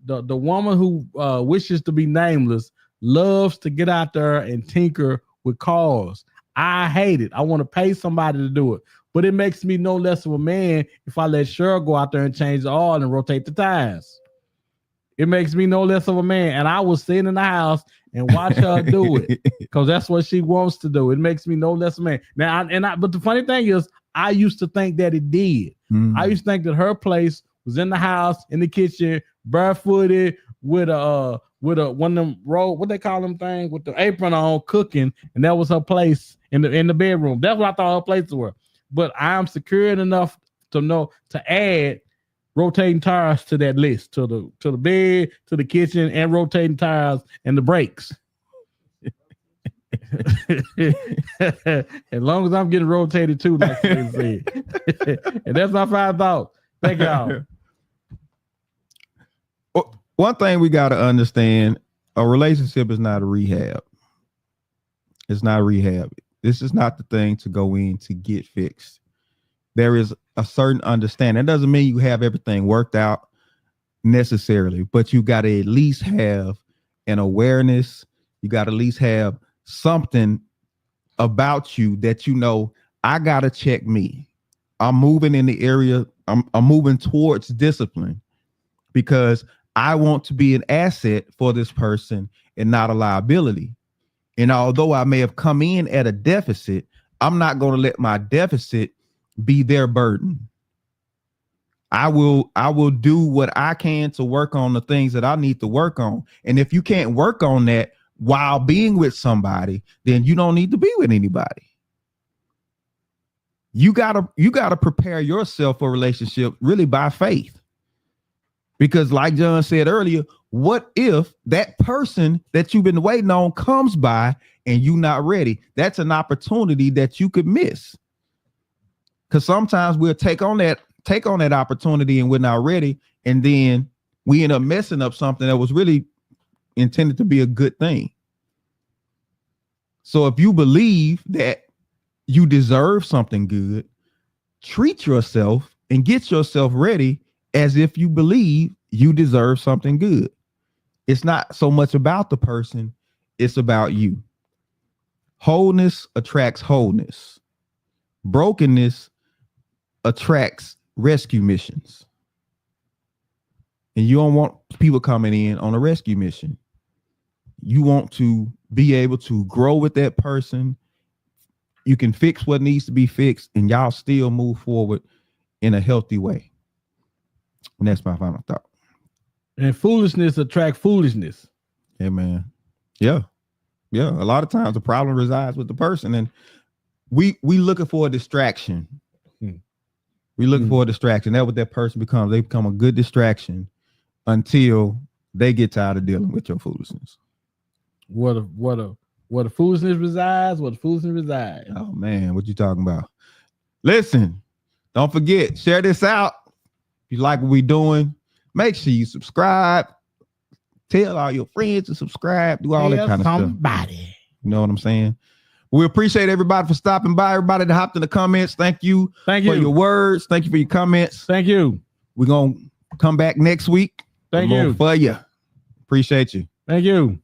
the woman who wishes to be nameless, loves to get out there and tinker with cars. I hate it. I want to pay somebody to do it. But it makes me no less of a man if I let Cheryl go out there and change the oil and rotate the tires. It makes me no less of a man. And I will sit in the house and watch her do it, because that's what she wants to do. It makes me no less of a man. Now, but the funny thing is, I used to think that it did. I used to think that her place was in the house, in the kitchen, barefooted, with one of them what they call them thing, with the apron on, cooking, and that was her place in the bedroom. That's what I thought her places were. But I'm secured enough to know to add rotating tires to that list, to the bed, to the kitchen, and rotating tires and the brakes. As long as I'm getting rotated too, like they said. And that's my final thought. Thank y'all. Well, one thing we got to understand: a relationship is not a rehab. It's not a rehab. This is not the thing to go in to get fixed. There is a certain understanding. It doesn't mean you have everything worked out necessarily, but you got to at least have an awareness. You got to at least have something about you that you know, I got to check me. I'm moving in the area. I'm moving towards discipline because I want to be an asset for this person and not a liability. And although I may have come in at a deficit, I'm not going to let my deficit be their burden. I will do what I can to work on the things that I need to work on. And if you can't work on that while being with somebody, then you don't need to be with anybody. You gotta prepare yourself for a relationship really by faith. Because like John said earlier, what if that person that you've been waiting on comes by and you're not ready? That's an opportunity that you could miss. Because sometimes we'll take on that opportunity and we're not ready. And then we end up messing up something that was really intended to be a good thing. So if you believe that you deserve something good, treat yourself and get yourself ready as if you believe you deserve something good. It's not so much about the person, it's about you. Wholeness attracts wholeness. Brokenness attracts rescue missions. And you don't want people coming in on a rescue mission. You want to be able to grow with that person. You can fix what needs to be fixed, and y'all still move forward in a healthy way. And that's my final thought. And foolishness attract foolishness. Yeah, man. Yeah. A lot of times the problem resides with the person, and we looking for a distraction. We looking for a distraction. That's what that person becomes. They become a good distraction until they get tired of dealing with your foolishness. What a Where the foolishness resides, where the foolishness resides. Oh man, what you talking about? Listen, don't forget, share this out. If you like what we doing, make sure you subscribe. Tell all your friends to subscribe. Do all that kind of stuff. Somebody. You know what I'm saying? We appreciate everybody for stopping by. Everybody that hopped in the comments. Thank you for your words. Thank you for your comments. Thank you. We're gonna come back next week. Thank you for you. Appreciate you. Thank you.